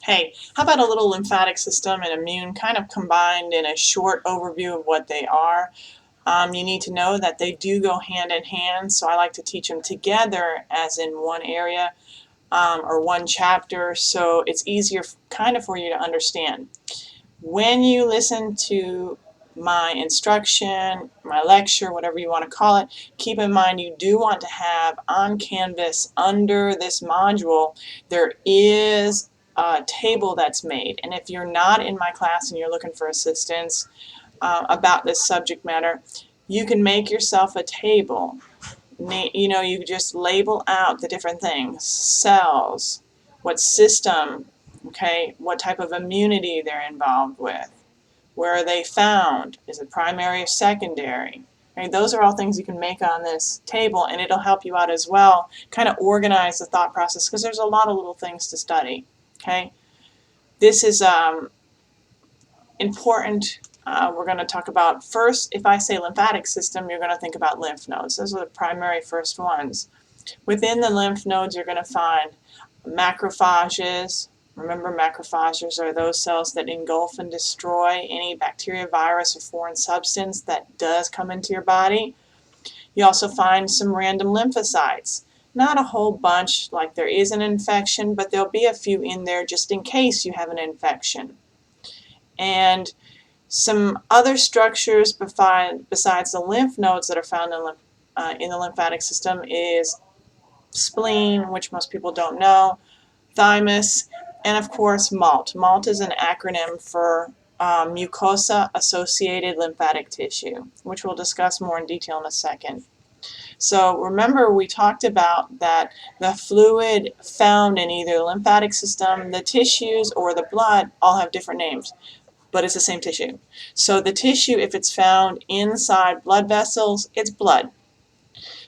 Hey, how about a little lymphatic system and immune kind of combined in a short overview of what they are? You need to know that they do go hand in hand, so I like to teach them together as in one area or one chapter, so it's easier kind of for you to understand. When you listen to my instruction, my lecture, whatever you want to call it, keep in mind you do want to have on Canvas under this module, there is a table that's made. And if you're not in my class and you're looking for assistance about this subject matter, you can make yourself a table. You just label out the different things, cells, what system, okay, what type of immunity they're involved with. Where are they found? Is it primary or secondary? Okay, those are all things you can make on this table, and it'll help you out as well, kind of organize the thought process, because there's a lot of little things to study. Okay, this is important. We're going to talk about first, if I say lymphatic system, you're going to think about lymph nodes. Those are the primary first ones. Within the lymph nodes, you're going to find macrophages. Remember, macrophages are those cells that engulf and destroy any bacteria, virus, or foreign substance that does come into your body. You also find some random lymphocytes. Not a whole bunch like there is an infection, but there'll be a few in there just in case you have an infection. And some other structures besides the lymph nodes that are found in the lymphatic system is spleen, which most people don't know, thymus, and of course MALT. MALT is an acronym for mucosa-associated lymphatic tissue, which we'll discuss more in detail in a second. So remember, we talked about that the fluid found in either the lymphatic system, the tissues, or the blood all have different names, but it's the same tissue. So the tissue, if it's found inside blood vessels, it's blood.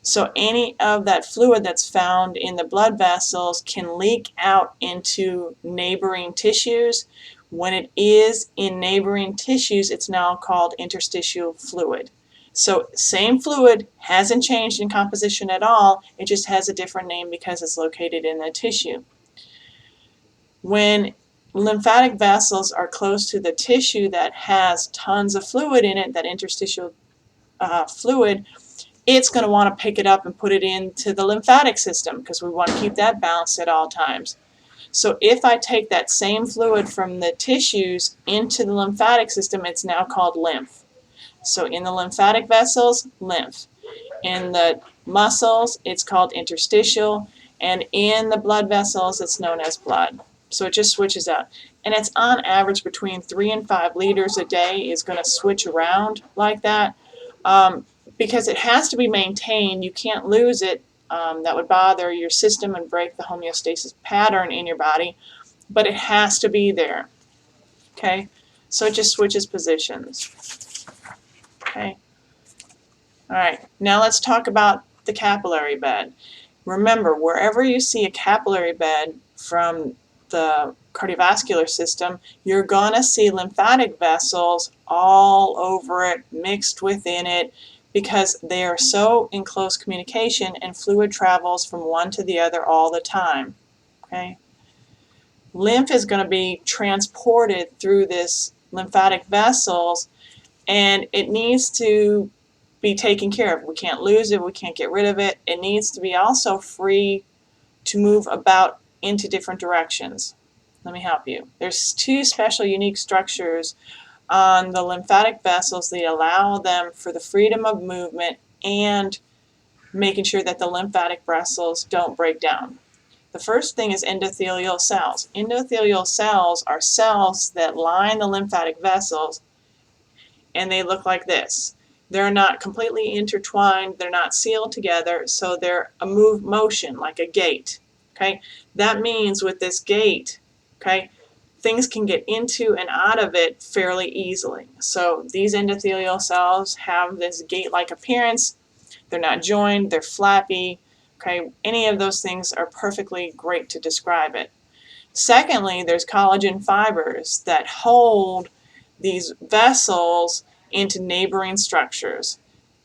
So any of that fluid that's found in the blood vessels can leak out into neighboring tissues. When it is in neighboring tissues, it's now called interstitial fluid. So same fluid, hasn't changed in composition at all, it just has a different name because it's located in the tissue. When lymphatic vessels are close to the tissue that has tons of fluid in it, that interstitial fluid, it's going to want to pick it up and put it into the lymphatic system because we want to keep that balanced at all times. So if I take that same fluid from the tissues into the lymphatic system, it's now called lymph. So in the lymphatic vessels, lymph. In the muscles, it's called interstitial. And in the blood vessels, it's known as blood. So it just switches out. And it's on average between 3 and 5 liters a day is going to switch around like that. Because it has to be maintained, you can't lose it. That would bother your system and break the homeostasis pattern in your body, but it has to be there. Okay, so it just switches positions. Okay, all right, now let's talk about the capillary bed. Remember, wherever you see a capillary bed from the cardiovascular system, you're going to see lymphatic vessels all over it, mixed within it, because they are so in close communication and fluid travels from one to the other all the time. Okay? Lymph is going to be transported through this lymphatic vessels, and it needs to be taken care of. We can't lose it, we can't get rid of it. It needs to be also free to move about into different directions. Let me help you. There's 2 special unique structures on the lymphatic vessels that allow them for the freedom of movement and making sure that the lymphatic vessels don't break down. The first thing is endothelial cells. Endothelial cells are cells that line the lymphatic vessels, and they look like this. They're not completely intertwined, they're not sealed together, so they're a motion, like a gate. Okay? That means with this gate, okay, things can get into and out of it fairly easily. So these endothelial cells have this gate-like appearance. They're not joined, they're flappy. Okay, any of those things are perfectly great to describe it. Secondly, there's collagen fibers that hold these vessels into neighboring structures.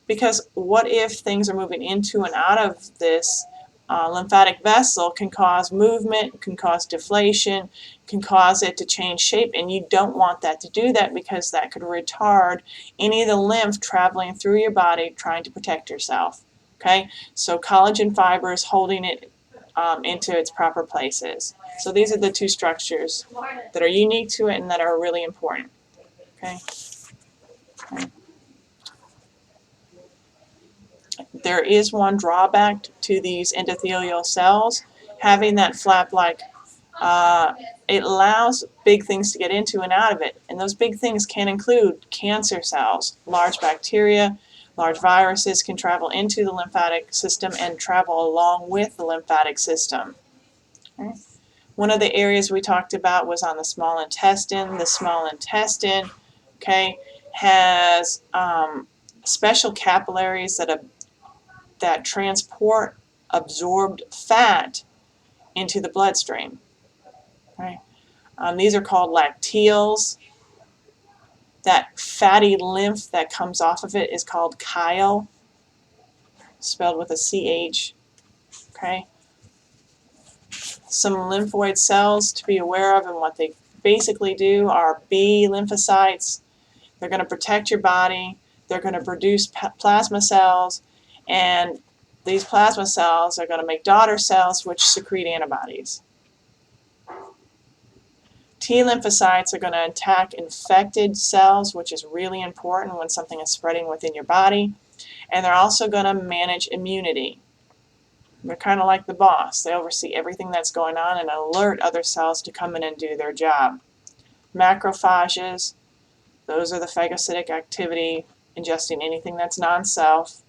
Because what if things are moving into and out of this lymphatic vessel can cause movement, can cause deflation, can cause it to change shape, and you don't want that to do that because that could retard any of the lymph traveling through your body trying to protect yourself. Okay, so collagen fibers holding it into its proper places. So these are the two structures that are unique to it and that are really important. Okay. Okay. There is one drawback to these endothelial cells. Having that flap-like, it allows big things to get into and out of it. And those big things can include cancer cells, large bacteria, large viruses can travel into the lymphatic system and travel along with the lymphatic system. Okay. One of the areas we talked about was on the small intestine. The small intestine, okay, has special capillaries that transport absorbed fat into the bloodstream. Right? These are called lacteals. That fatty lymph that comes off of it is called chyle, spelled with a CH. Okay? Some lymphoid cells to be aware of and what they basically do are B lymphocytes. They're going to protect your body. They're going to produce plasma cells, and these plasma cells are going to make daughter cells which secrete antibodies. T lymphocytes are going to attack infected cells, which is really important when something is spreading within your body. And they're also going to manage immunity. They're kind of like the boss. They oversee everything that's going on and alert other cells to come in and do their job. Macrophages, those are the phagocytic activity, ingesting anything that's non-self.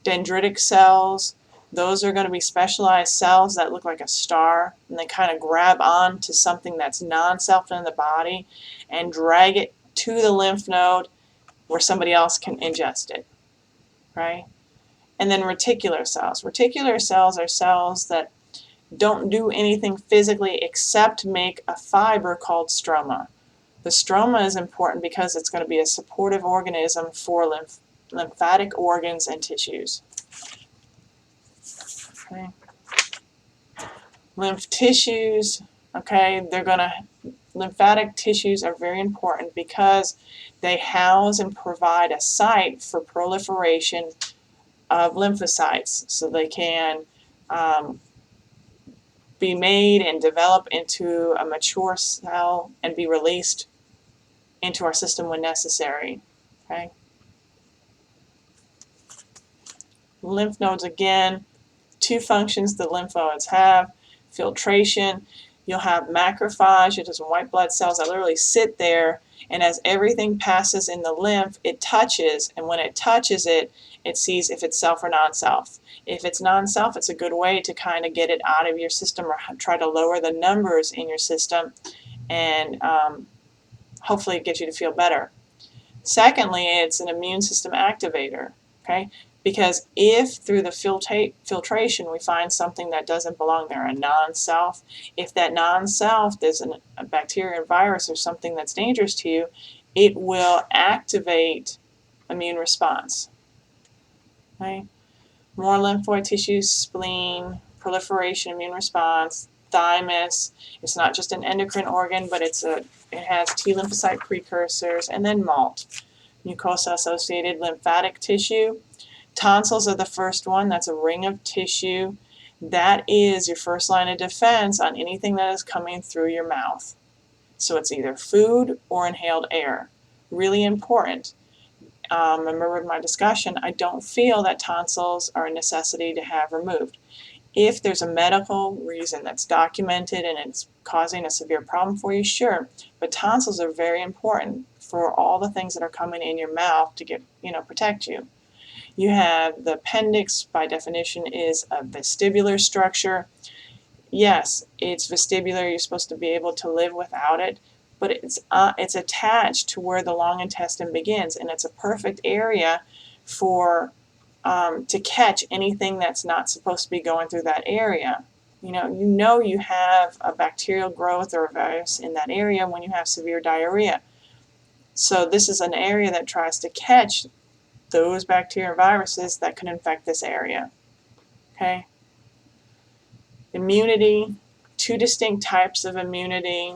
Dendritic cells, those are going to be specialized cells that look like a star, and they kind of grab on to something that's non-self in the body and drag it to the lymph node where somebody else can ingest it, right? And then reticular cells. Reticular cells are cells that don't do anything physically except make a fiber called stroma. The stroma is important because it's going to be a supportive organism for lymphatic organs and tissues. Okay. Lymph tissues, okay, lymphatic tissues are very important because they house and provide a site for proliferation of lymphocytes, so they can be made and develop into a mature cell and be released into our system when necessary. Okay. Lymph nodes, again, two functions the lymph nodes have: filtration. You'll have macrophage, it is white blood cells that literally sit there, and as everything passes in the lymph, it touches, and when it touches it, it sees if it's self or non-self. If it's non-self, it's a good way to kind of get it out of your system or try to lower the numbers in your system, and hopefully it gets you to feel better. Secondly, it's an immune system activator, okay? Because if through the filtration we find something that doesn't belong there, a non-self, if that non-self, there's a bacteria or virus or something that's dangerous to you, it will activate immune response. Okay? More lymphoid tissues, spleen, proliferation, immune response, thymus. It's not just an endocrine organ, but it has T lymphocyte precursors, and then MALT, mucosa-associated lymphatic tissue. Tonsils are the first one. That's a ring of tissue. That is your first line of defense on anything that is coming through your mouth. So it's either food or inhaled air. Really important. Remember in my discussion, I don't feel that tonsils are a necessity to have removed. If there's a medical reason that's documented and it's causing a severe problem for you, sure. But tonsils are very important for all the things that are coming in your mouth to protect you. You have the appendix, by definition, is a vestibular structure. Yes, it's vestibular. You're supposed to be able to live without it, but it's attached to where the long intestine begins, and it's a perfect area for to catch anything that's not supposed to be going through that area. You know you have a bacterial growth or a virus in that area when you have severe diarrhea. So this is an area that tries to catch those bacteria and viruses that can infect this area. Okay. Immunity, two distinct types of immunity.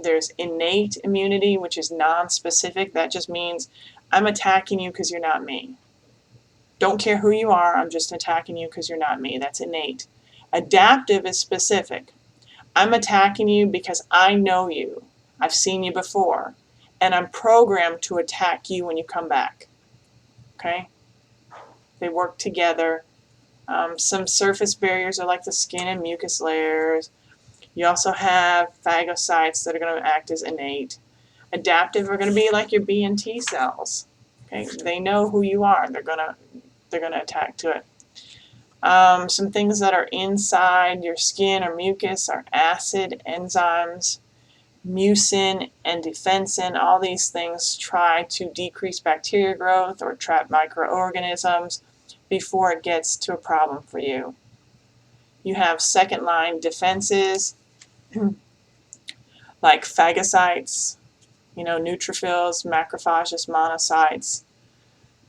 There's innate immunity, which is non-specific. That just means I'm attacking you because you're not me. Don't care who you are, I'm just attacking you because you're not me. That's innate. Adaptive is specific. I'm attacking you because I know you. I've seen you before. And I'm programmed to attack you when you come back. Okay? They work together. Some surface barriers are like the skin and mucus layers. You also have phagocytes that are going to act as innate. Adaptive are going to be like your B and T cells. Okay? They know who you are. They're going to attack to it. Some things that are inside your skin or mucus are acid, enzymes, mucin, and defensin. All these things try to decrease bacteria growth or trap microorganisms before it gets to a problem for you. You have second line defenses like phagocytes, neutrophils, macrophages, monocytes.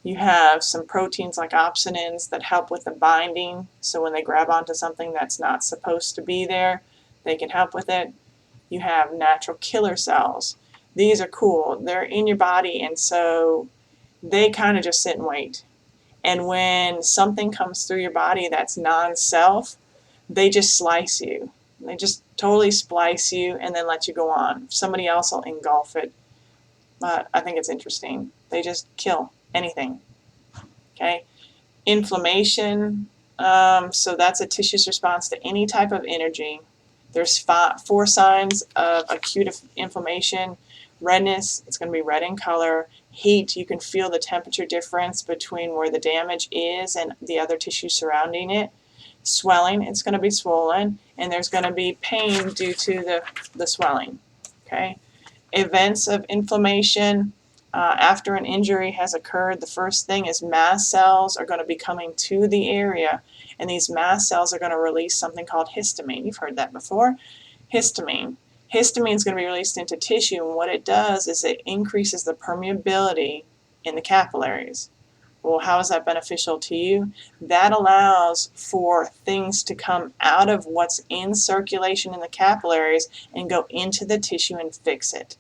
You have some proteins like opsonins that help with the binding, so when they grab onto something that's not supposed to be there, they can help with it. You have natural killer cells. These are cool. They're in your body, and so they kind of just sit and wait. And when something comes through your body that's non-self, they just slice you. They just totally splice you and then let you go on. Somebody else will engulf it. But I think it's interesting. They just kill anything. Okay? Inflammation. So that's a tissue's response to any type of energy. There's 4 signs of acute inflammation. Redness, it's going to be red in color. Heat, you can feel the temperature difference between where the damage is and the other tissue surrounding it. Swelling, it's going to be swollen, and there's going to be pain due to the swelling. Okay? Events of inflammation. After an injury has occurred, the first thing is mast cells are going to be coming to the area, and these mast cells are going to release something called histamine. You've heard that before. Histamine. Histamine is going to be released into tissue, and what it does is it increases the permeability in the capillaries. Well, how is that beneficial to you? That allows for things to come out of what's in circulation in the capillaries and go into the tissue and fix it.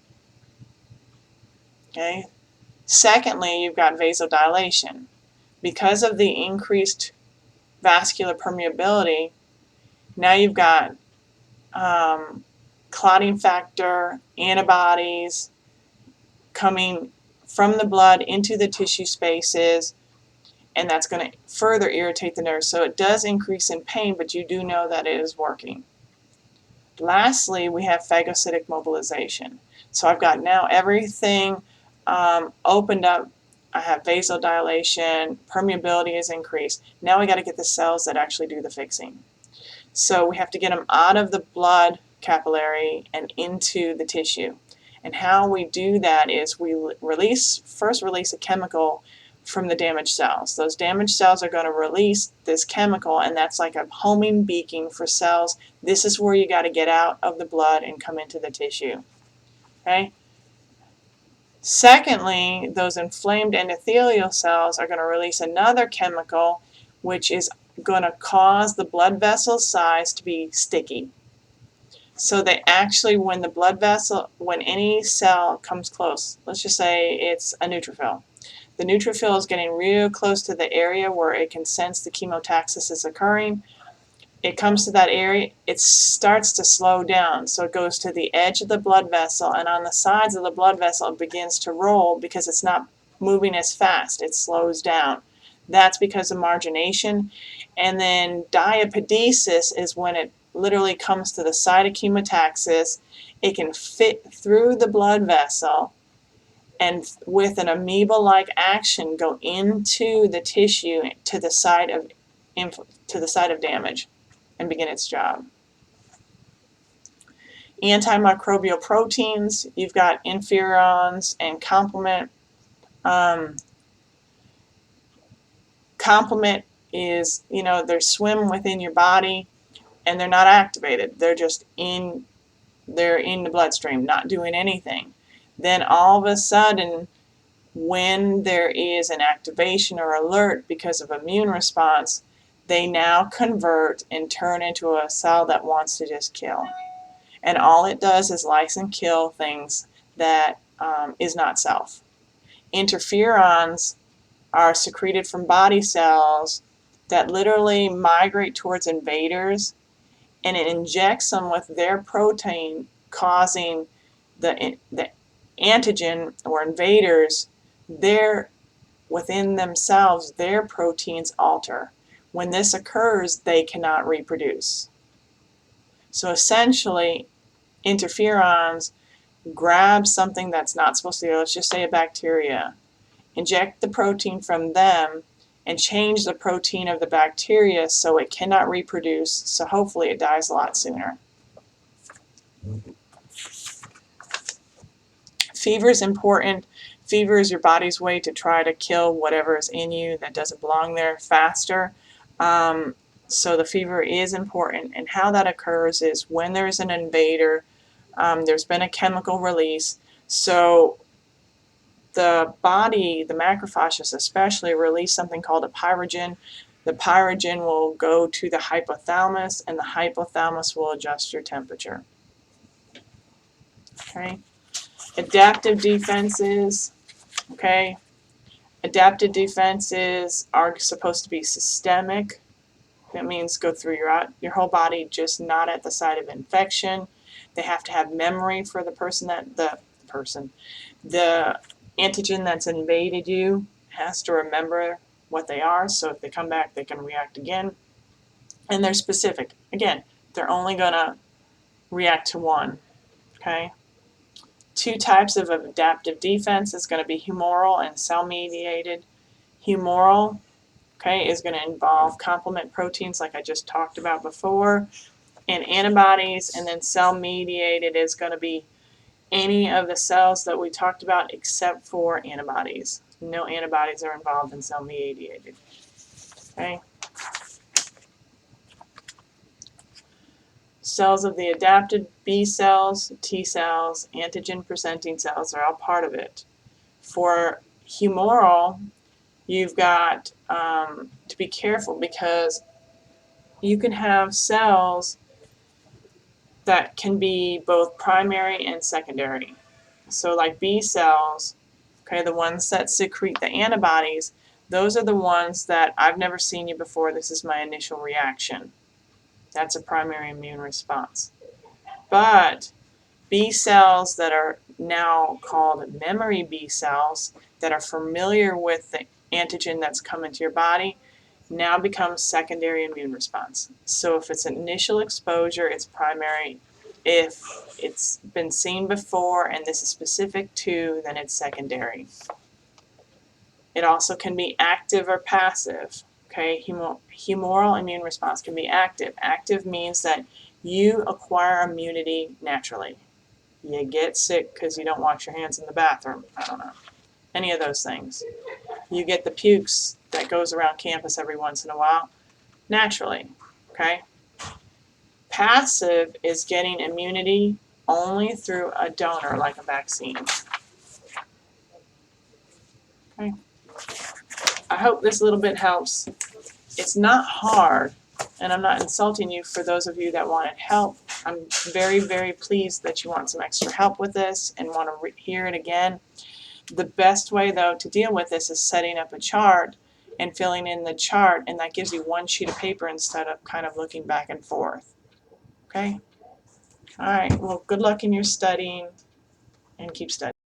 Okay. Secondly, you've got vasodilation. Because of the increased vascular permeability, now you've got clotting factor, antibodies coming from the blood into the tissue spaces, and that's going to further irritate the nerves. So it does increase in pain, but you do know that it is working. Lastly, we have phagocytic mobilization. So I've got now everything opened up. I have vasodilation, permeability is increased. Now we got to get the cells that actually do the fixing. So we have to get them out of the blood capillary and into the tissue. And how we do that is we first release a chemical from the damaged cells. Those damaged cells are going to release this chemical, and that's like a homing beacon for cells. This is where you got to get out of the blood and come into the tissue. Okay? Secondly, those inflamed endothelial cells are going to release another chemical, which is going to cause the blood vessel size to be sticky. So they actually, when any cell comes close, let's just say it's a neutrophil. The neutrophil is getting real close to the area where it can sense the chemotaxis is occurring. It comes to that area, it starts to slow down. So it goes to the edge of the blood vessel, and on the sides of the blood vessel it begins to roll because it's not moving as fast. It slows down. That's because of margination. And then diapedesis is when it literally comes to the site of chemotaxis. It can fit through the blood vessel and with an amoeba-like action go into the tissue to the site of damage and begin its job. Antimicrobial proteins, you've got interferons and complement. Complement is, they swim within your body and they're not activated. They're just in the bloodstream, not doing anything. Then all of a sudden, when there is an activation or alert because of immune response, they now convert and turn into a cell that wants to just kill. And all it does is lyse and kill things that is not self. Interferons are secreted from body cells that literally migrate towards invaders, and it injects them with their protein, causing the antigen or invaders, within themselves, their proteins alter. When this occurs, they cannot reproduce. So essentially, interferons grab something that's not supposed to be, let's just say a bacteria, inject the protein from them, and change the protein of the bacteria so it cannot reproduce, so hopefully it dies a lot sooner. Fever is important. Fever is your body's way to try to kill whatever is in you that doesn't belong there faster. So the fever is important, and how that occurs is when there's an invader, there's been a chemical release, so the body, the macrophages especially, release something called a pyrogen. The pyrogen will go to the hypothalamus, and the hypothalamus will adjust your temperature. Okay. Adaptive defenses. Okay. Adaptive defenses are supposed to be systemic. That means go through your whole body, just not at the site of infection. They have to have memory for the antigen that's invaded you has to remember what they are, so if they come back, they can react again. And they're specific. Again, they're only going to react to one. Okay. Two types of adaptive defense is going to be humoral and cell-mediated. Humoral, okay, is going to involve complement proteins like I just talked about before, and antibodies, and then cell-mediated is going to be any of the cells that we talked about except for antibodies. No antibodies are involved in cell-mediated. Okay. Cells of the adapted B cells, T cells, antigen-presenting cells are all part of it. For humoral, you've got to be careful because you can have cells that can be both primary and secondary. So like B cells, okay, the ones that secrete the antibodies, those are the ones that I've never seen you before, this is my initial reaction. That's a primary immune response. But B cells that are now called memory B cells that are familiar with the antigen that's come into your body now becomes secondary immune response. So if it's an initial exposure, it's primary. If it's been seen before and this is specific to, then it's secondary. It also can be active or passive. Okay, humoral immune response can be active. Active means that you acquire immunity naturally. You get sick because you don't wash your hands in the bathroom. I don't know. Any of those things. You get the pukes that goes around campus every once in a while naturally. Okay? Passive is getting immunity only through a donor, like a vaccine. Okay? I hope this little bit helps. It's not hard, and I'm not insulting you for those of you that wanted help. I'm very, very pleased that you want some extra help with this and want to hear it again. The best way, though, to deal with this is setting up a chart and filling in the chart, and that gives you one sheet of paper instead of kind of looking back and forth. Okay? All right. Well, good luck in your studying, and keep studying.